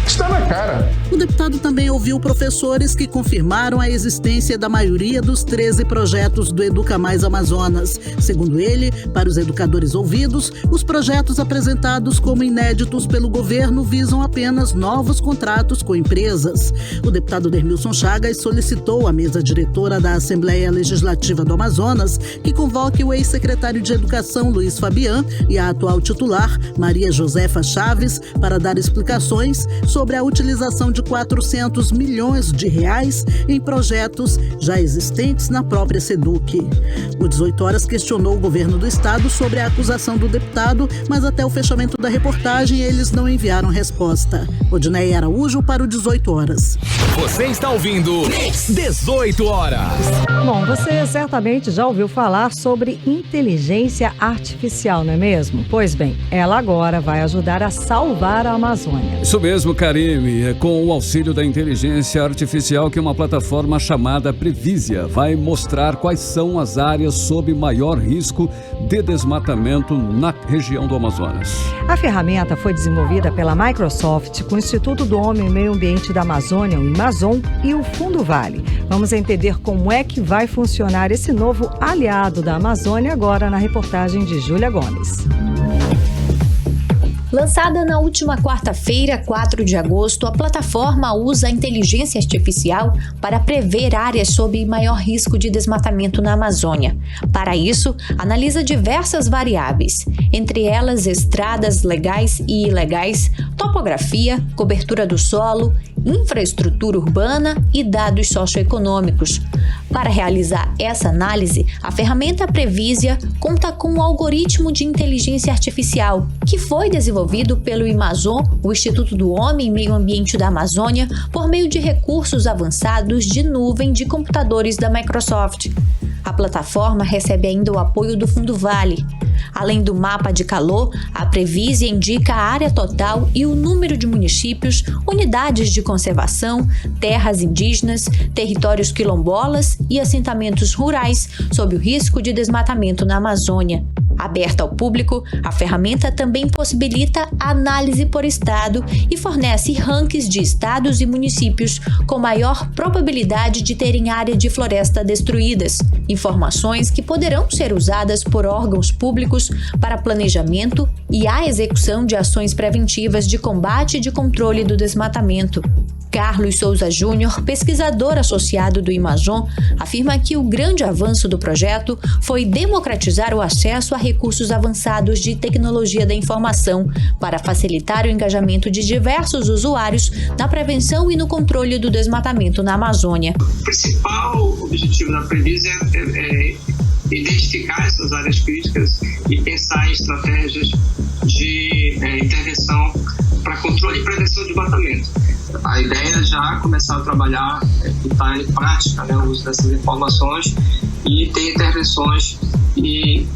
está na cara. O deputado também ouviu professores que confirmaram a existência da maioria dos 13 projetos do Educa Mais Amazonas. Segundo ele, para os educadores ouvidos, os projetos apresentados como inéditos pelo governo visam apenas novos contratos com empresas. O deputado Dermilson Chagas solicitou à mesa diretora da Assembleia Legislativa do Amazonas que convoque o ex-secretário de Educação, Luiz Fabian, e a atual titular, Maria Josefa Chaves, para dar explicações sobre a utilização de 400 milhões de reais em projetos já existentes na própria SEDUC. O 18 Horas questionou o governo do estado sobre a acusação do deputado, mas até o fechamento da reportagem eles não enviaram resposta. Odinei Araújo para o 18 Horas. Você está ouvindo 18 Horas. Bom, você certamente já ouviu falar sobre inteligência artificial, não é mesmo? Pois bem, ela agora vai ajudar a salvar a Amazônia. Isso mesmo, Karime. É com o auxílio da inteligência artificial que uma plataforma chamada Previsia vai mostrar quais são as áreas sob maior risco de desmatamento na região do Amazonas. A ferramenta foi desenvolvida pela Microsoft com o Instituto do Homem e Meio Ambiente da Amazônia, o Amazon, e o Fundo Vale. Vamos entender como é que vai funcionar esse novo aliado da Amazônia agora na reportagem de Júlia Gomes. Lançada na última quarta-feira, 4 de agosto, a plataforma usa a inteligência artificial para prever áreas sob maior risco de desmatamento na Amazônia. Para isso, analisa diversas variáveis, entre elas estradas legais e ilegais, topografia, cobertura do solo, infraestrutura urbana e dados socioeconômicos. Para realizar essa análise, a ferramenta Previsia conta com um algoritmo de inteligência artificial que foi desenvolvido pelo Amazon, o Instituto do Homem e Meio Ambiente da Amazônia, por meio de recursos avançados de nuvem de computadores da Microsoft. A plataforma recebe ainda o apoio do Fundo Vale. Além do mapa de calor, a Previsia indica a área total e o número de municípios, unidades de conservação, terras indígenas, territórios quilombolas e assentamentos rurais sob o risco de desmatamento na Amazônia. Aberta ao público, a ferramenta também possibilita a análise por estado e fornece rankings de estados e municípios com maior probabilidade de terem área de floresta destruídas, informações que poderão ser usadas por órgãos públicos para planejamento e a execução de ações preventivas de combate e de controle do desmatamento. Carlos Souza Júnior, pesquisador associado do Amazon, afirma que o grande avanço do projeto foi democratizar o acesso a recursos avançados de tecnologia da informação para facilitar o engajamento de diversos usuários na prevenção e no controle do desmatamento na Amazônia. O principal objetivo da Previsia é identificar essas áreas críticas e pensar em estratégias de intervenção para controle e prevenção de desmatamento. A ideia é já começar a trabalhar, botar em prática, o uso dessas informações e ter intervenções que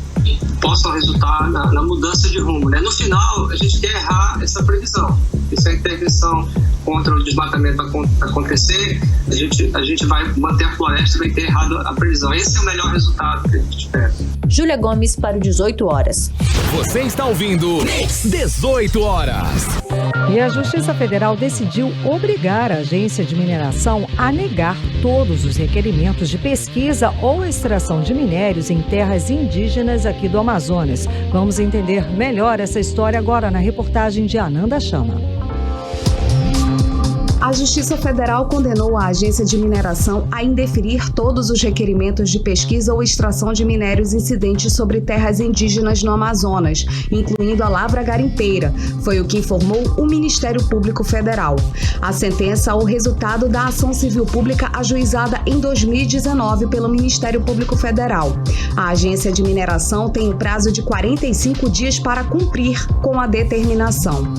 possam resultar na mudança de rumo. No final, a gente quer errar essa previsão. E se a intervenção contra o desmatamento acontecer, a gente vai manter a floresta e vai ter errado a previsão. Esse é o melhor resultado que a gente espera. Júlia Gomes para o 18 Horas. Você está ouvindo 18 Horas. E a Justiça Federal decidiu obrigar a agência de mineração a negar todos os requerimentos de pesquisa ou extração de minérios em terras indígenas aqui do Amazonas. Vamos entender melhor essa história agora na reportagem de Ananda Chama. A Justiça Federal condenou a Agência de Mineração a indeferir todos os requerimentos de pesquisa ou extração de minérios incidentes sobre terras indígenas no Amazonas, incluindo a lavra garimpeira, foi o que informou o Ministério Público Federal. A sentença é o resultado da ação civil pública ajuizada em 2019 pelo Ministério Público Federal. A Agência de Mineração tem um prazo de 45 dias para cumprir com a determinação.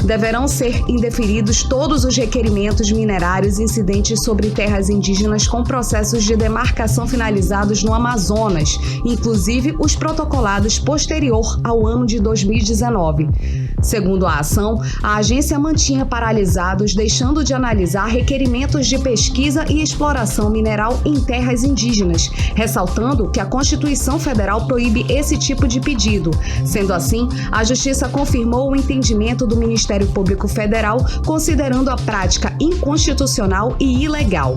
Deverão ser indeferidos todos os requerimentos minerários incidentes sobre terras indígenas com processos de demarcação finalizados no Amazonas, inclusive os protocolados posterior ao ano de 2019. Segundo a ação, a agência mantinha paralisados, deixando de analisar requerimentos de pesquisa e exploração mineral em terras indígenas, ressaltando que a Constituição Federal proíbe esse tipo de pedido. Sendo assim, a Justiça confirmou o entendimento do Ministério Público Federal, considerando a prática inconstitucional e ilegal.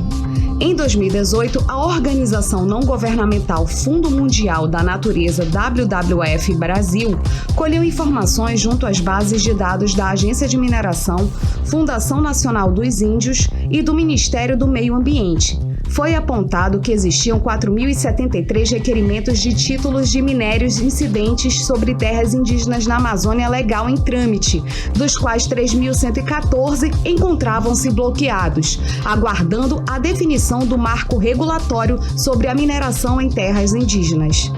Em 2018, a organização não governamental Fundo Mundial da Natureza WWF Brasil colheu informações junto às bases de dados da Agência de Mineração, Fundação Nacional dos Índios e do Ministério do Meio Ambiente. Foi apontado que existiam 4.073 requerimentos de títulos de minérios incidentes sobre terras indígenas na Amazônia Legal em trâmite, dos quais 3.114 encontravam-se bloqueados, aguardando a definição do marco regulatório sobre a mineração em terras indígenas.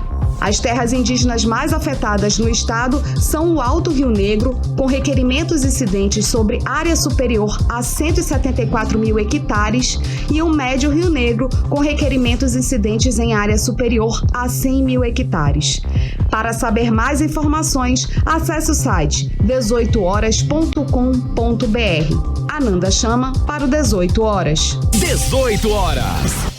As terras indígenas mais afetadas no estado são o Alto Rio Negro, com requerimentos incidentes sobre área superior a 174 mil hectares, e o Médio Rio Negro, com requerimentos incidentes em área superior a 100 mil hectares. Para saber mais informações, acesse o site 18horas.com.br. Ananda chama para o 18 horas. 18 horas.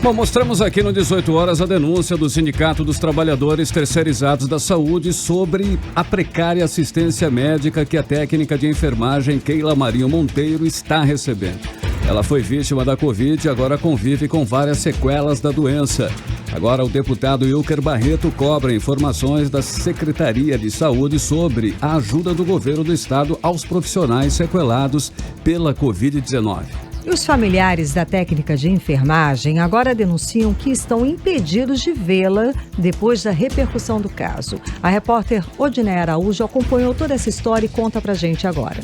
Bom, mostramos aqui no 18 horas a denúncia do Sindicato dos Trabalhadores Terceirizados da Saúde sobre a precária assistência médica que a técnica de enfermagem Keila Maria Monteiro está recebendo. Ela foi vítima da Covid e agora convive com várias sequelas da doença. Agora o deputado Wilker Barreto cobra informações da Secretaria de Saúde sobre a ajuda do governo do estado aos profissionais sequelados pela Covid-19. E os familiares da técnica de enfermagem agora denunciam que estão impedidos de vê-la depois da repercussão do caso. A repórter Odiné Araújo acompanhou toda essa história e conta pra gente agora.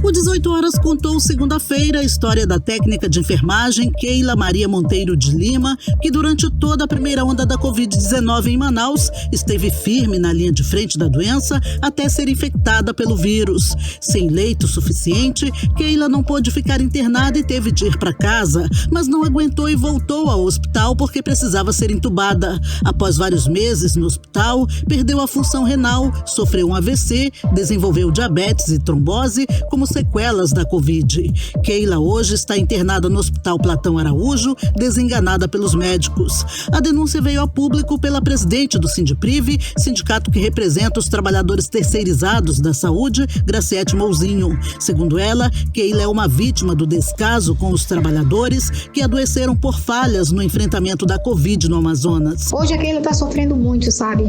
O 18 horas contou segunda-feira a história da técnica de enfermagem Keila Maria Monteiro de Lima, que durante toda a primeira onda da Covid-19 em Manaus, esteve firme na linha de frente da doença até ser infectada pelo vírus. Sem leito suficiente, Keila não pôde ficar internada e teve de ir para casa, mas não aguentou e voltou ao hospital porque precisava ser entubada. Após vários meses no hospital, perdeu a função renal, sofreu um AVC, desenvolveu diabetes e trombose como sequelas da Covid. Keila hoje está internada no Hospital Platão Araújo, desenganada pelos médicos. A denúncia veio a público pela presidente do Sindiprive, sindicato que representa os trabalhadores terceirizados da saúde, Graciete Mouzinho. Segundo ela, Keila é uma vítima do descaso com os trabalhadores que adoeceram por falhas no enfrentamento da Covid no Amazonas. Hoje a Keila está sofrendo muito, sabe?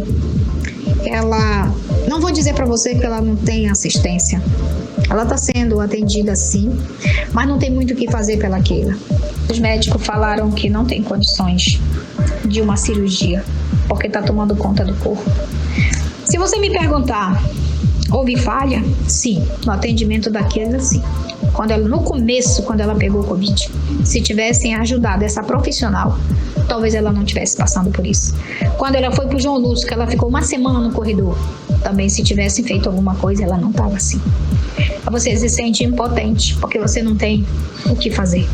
Ela, não vou dizer para você que ela não tem assistência. Ela está sendo atendida sim, mas não tem muito o que fazer pela Keila. Os médicos falaram que não tem condições de uma cirurgia, porque está tomando conta do corpo. Se você me perguntar, houve falha? Sim, no atendimento da Keila, sim. No começo, quando ela pegou o Covid, se tivessem ajudado essa profissional, talvez ela não estivesse passando por isso. Quando ela foi para o João Lúcio, que ela ficou uma semana no corredor, também se tivessem feito alguma coisa, ela não estava assim. Você se sente impotente, porque você não tem o que fazer.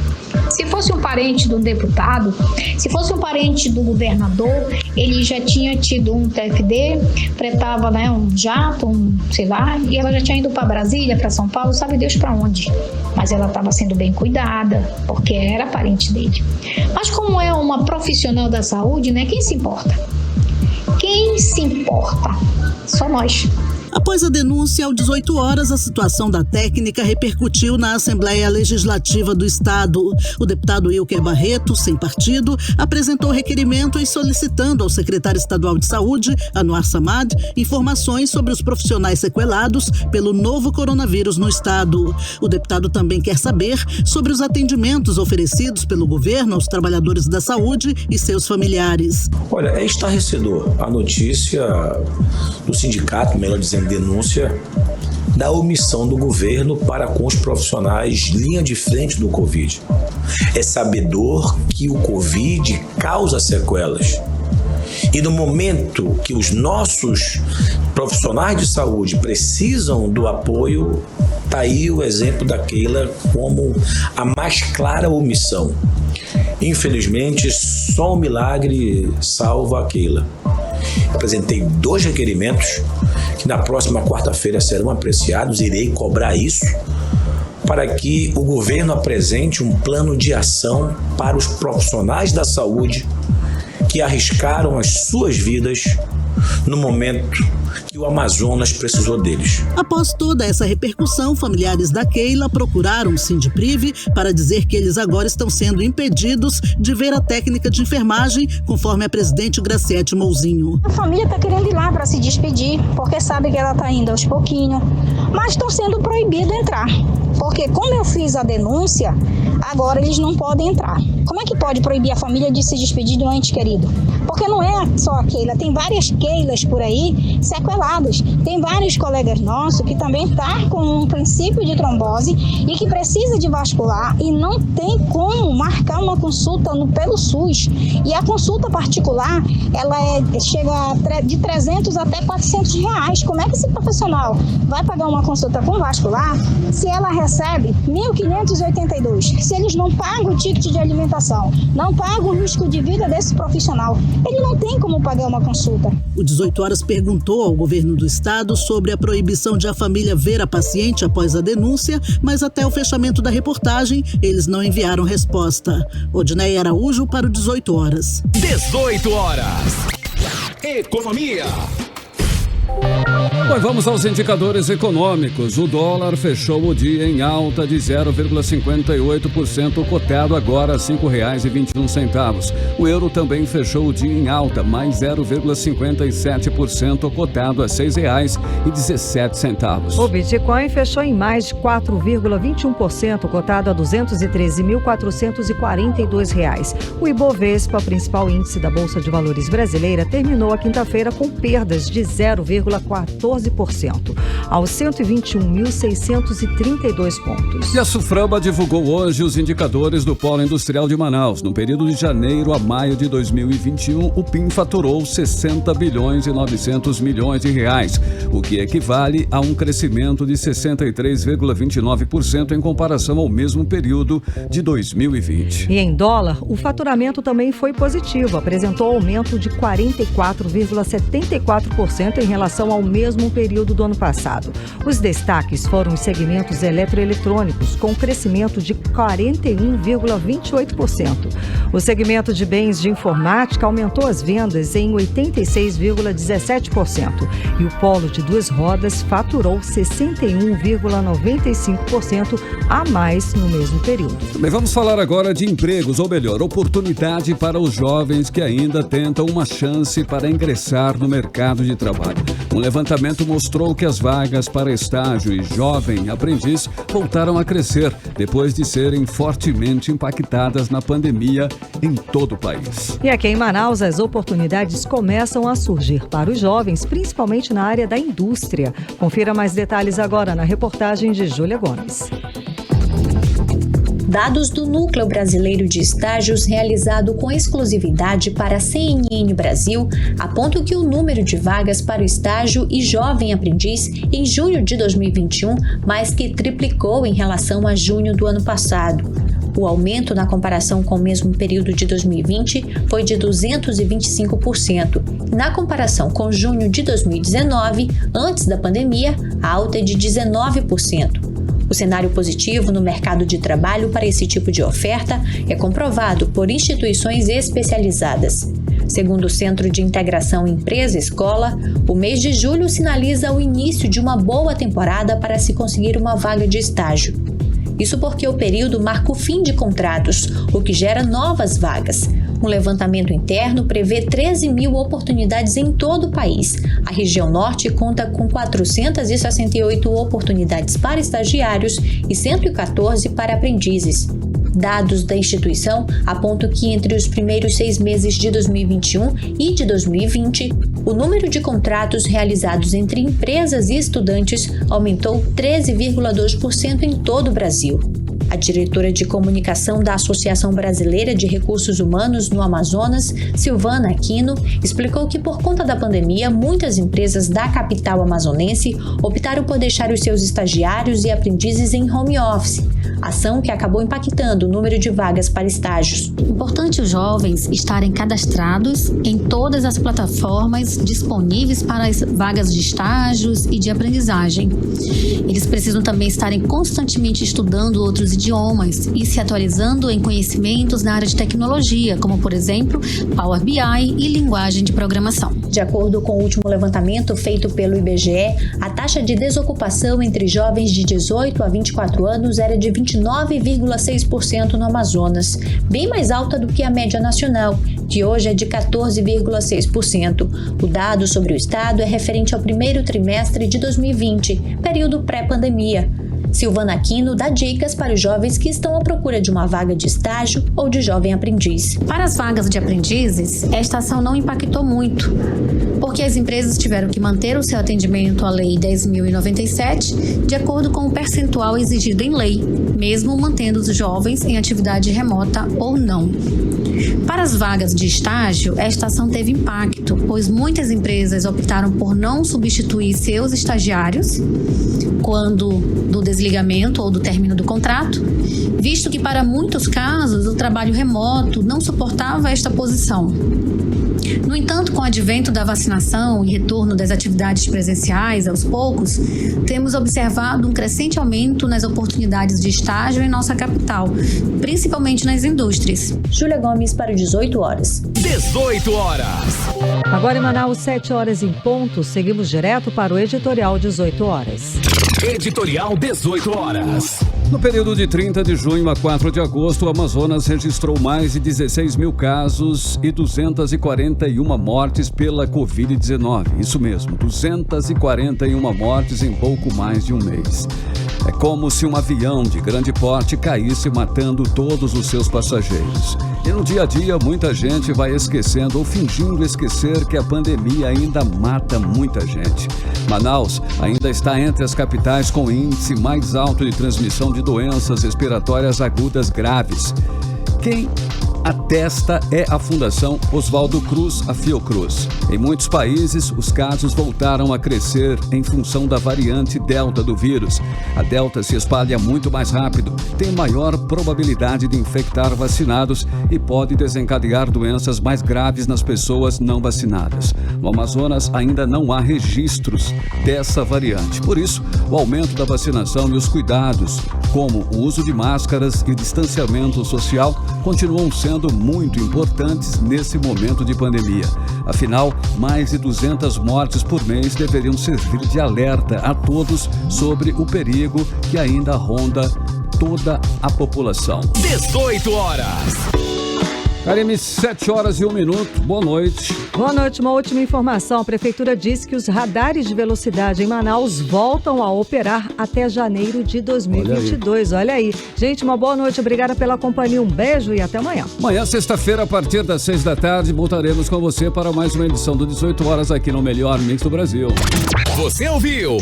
Se fosse um parente do deputado, se fosse um parente do governador, ele já tinha tido um TFD, pretava, um jato, sei lá, e ela já tinha ido para Brasília, para São Paulo, sabe Deus para onde. Mas ela estava sendo bem cuidada, porque era parente dele. Mas como é uma profissional da saúde, quem se importa? Quem se importa? Só nós. Após a denúncia, às 18 horas, a situação da técnica repercutiu na Assembleia Legislativa do Estado. O deputado Ilker Barreto, sem partido, apresentou requerimentos solicitando ao secretário estadual de Saúde, Anwar Samad, informações sobre os profissionais sequelados pelo novo coronavírus no estado. O deputado também quer saber sobre os atendimentos oferecidos pelo governo aos trabalhadores da saúde e seus familiares. Olha, é estarrecedor a notícia do sindicato, melhor dizendo, denúncia da omissão do governo para com os profissionais linha de frente do Covid. É sabedor que o Covid causa sequelas. E no momento que os nossos profissionais de saúde precisam do apoio, está aí o exemplo da Keila como a mais clara omissão. Infelizmente, só um milagre salva a Keila. Apresentei 2 requerimentos que na próxima quarta-feira serão apreciados, irei cobrar isso, para que o governo apresente um plano de ação para os profissionais da saúde que arriscaram as suas vidas no momento que o Amazonas precisou deles. Após toda essa repercussão, familiares da Keila procuraram o Sindiprive para dizer que eles agora estão sendo impedidos de ver a técnica de enfermagem, conforme a presidente Graciete Mouzinho. A família está querendo ir lá para se despedir, porque sabe que ela está indo aos pouquinhos, mas estão sendo proibidos de entrar, porque como eu fiz a denúncia, agora eles não podem entrar. Como é que pode proibir a família de se despedir de um ente querido? Porque não é só a Keila, tem várias Keilas por aí sequeladas. Tem vários colegas nossos que também estão com um princípio de trombose e que precisa de vascular e não tem como marcar uma consulta pelo SUS. E a consulta particular, ela chega de 300 até 400 reais. Como é que esse profissional vai pagar uma consulta com vascular se ela recebe 1.582? Se eles não pagam o ticket de alimentação, não pagam o risco de vida desse profissional, ele não tem como pagar uma consulta. O 18 Horas perguntou ao governo do estado sobre a proibição de a família ver a paciente após a denúncia, mas até o fechamento da reportagem, eles não enviaram resposta. Odinei Araújo para o 18 Horas. 18 horas. Economia. Pois vamos aos indicadores econômicos. O dólar fechou o dia em alta de 0,58%, cotado agora a R$ 5,21. O euro também fechou o dia em alta, mais 0,57%, cotado a R$ 6,17. O Bitcoin fechou em mais de 4,21%, cotado a R$ 213.442. O Ibovespa, principal índice da Bolsa de Valores brasileira, terminou a quinta-feira com perdas de 0,14%, aos 121.632 pontos. E a Suframa divulgou hoje os indicadores do Polo Industrial de Manaus. No período de janeiro a maio de 2021, o PIM faturou 60 bilhões e 900 milhões de reais, o que equivale a um crescimento de 63,29% em comparação ao mesmo período de 2020. E em dólar, o faturamento também foi positivo, apresentou aumento de 44,74% em relação ao mesmo período do ano passado. Os destaques foram os segmentos eletroeletrônicos, com crescimento de 41,28%. O segmento de bens de informática aumentou as vendas em 86,17%. E o polo de duas rodas faturou 61,95% a mais no mesmo período. Também vamos falar agora de empregos, ou melhor, oportunidade para os jovens que ainda tentam uma chance para ingressar no mercado de trabalho. Um levantamento mostrou que as vagas para estágio e jovem aprendiz voltaram a crescer depois de serem fortemente impactadas na pandemia em todo o país. E aqui em Manaus, as oportunidades começam a surgir para os jovens, principalmente na área da indústria. Confira mais detalhes agora na reportagem de Júlia Gomes. Dados do Núcleo Brasileiro de Estágios, realizado com exclusividade para a CNN Brasil, apontam que o número de vagas para o estágio e jovem aprendiz em junho de 2021 mais que triplicou em relação a junho do ano passado. O aumento na comparação com o mesmo período de 2020 foi de 225%. Na comparação com junho de 2019, antes da pandemia, a alta é de 19%. O cenário positivo no mercado de trabalho para esse tipo de oferta é comprovado por instituições especializadas. Segundo o Centro de Integração Empresa-Escola, o mês de julho sinaliza o início de uma boa temporada para se conseguir uma vaga de estágio. Isso porque o período marca o fim de contratos, o que gera novas vagas. Um levantamento interno prevê 13 mil oportunidades em todo o país. A região norte conta com 468 oportunidades para estagiários e 114 para aprendizes. Dados da instituição apontam que entre os primeiros 6 meses de 2021 e de 2020, o número de contratos realizados entre empresas e estudantes aumentou 13,2% em todo o Brasil. A diretora de comunicação da Associação Brasileira de Recursos Humanos no Amazonas, Silvana Aquino, explicou que por conta da pandemia, muitas empresas da capital amazonense optaram por deixar os seus estagiários e aprendizes em home office, ação que acabou impactando o número de vagas para estágios. Importante os jovens estarem cadastrados em todas as plataformas disponíveis para as vagas de estágios e de aprendizagem. Eles precisam também estarem constantemente estudando outros idiomas e se atualizando em conhecimentos na área de tecnologia, como, por exemplo, Power BI e linguagem de programação. De acordo com o último levantamento feito pelo IBGE, a taxa de desocupação entre jovens de 18 a 24 anos era de 29,6% no Amazonas, bem mais alta do que a média nacional, que hoje é de 14,6%. O dado sobre o estado é referente ao primeiro trimestre de 2020, período pré-pandemia. Silvana Aquino dá dicas para os jovens que estão à procura de uma vaga de estágio ou de jovem aprendiz. Para as vagas de aprendizes, esta ação não impactou muito, porque as empresas tiveram que manter o seu atendimento à Lei 10.097 de acordo com o percentual exigido em lei, mesmo mantendo os jovens em atividade remota ou não. Para as vagas de estágio, esta ação teve impacto, pois muitas empresas optaram por não substituir seus estagiários quando do desligamento ou do término do contrato, visto que para muitos casos o trabalho remoto não suportava esta posição. No entanto, com o advento da vacinação e retorno das atividades presenciais aos poucos, temos observado um crescente aumento nas oportunidades de estágio em nossa capital, principalmente nas indústrias. Júlia Gomes para 18 horas. 18 horas. Agora em Manaus, 7 horas em ponto, seguimos direto para o Editorial 18 horas. Editorial 18 horas. No período de 30 de junho a 4 de agosto, o Amazonas registrou mais de 16 mil casos e 241 mortes pela Covid-19. Isso mesmo, 241 mortes em pouco mais de um mês. É como se um avião de grande porte caísse matando todos os seus passageiros. E no dia a dia, muita gente vai esquecendo ou fingindo esquecer que a pandemia ainda mata muita gente. Manaus ainda está entre as capitais com o índice mais alto de transmissão de doenças respiratórias agudas graves. Quem atesta é a Fundação Oswaldo Cruz, a Fiocruz. Em muitos países, os casos voltaram a crescer em função da variante Delta do vírus. A Delta se espalha muito mais rápido, tem maior probabilidade de infectar vacinados e pode desencadear doenças mais graves nas pessoas não vacinadas. No Amazonas, ainda não há registros dessa variante. Por isso, o aumento da vacinação e os cuidados, como o uso de máscaras e distanciamento social, continuam sendo muito importantes nesse momento de pandemia. Afinal, mais de 200 mortes por mês deveriam servir de alerta a todos sobre o perigo que ainda ronda toda a população. 18 horas. Karime, 7 horas e 1 minuto. Boa noite. Boa noite. Uma última informação. A Prefeitura diz que os radares de velocidade em Manaus voltam a operar até janeiro de 2022. Olha aí. Gente, uma boa noite. Obrigada pela companhia. Um beijo e até amanhã. Amanhã, sexta-feira, a partir das 6 da tarde, voltaremos com você para mais uma edição do 18 horas aqui no Melhor Mix do Brasil. Você ouviu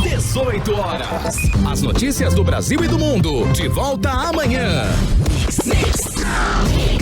18 horas. As notícias do Brasil e do mundo. De volta amanhã. Mix.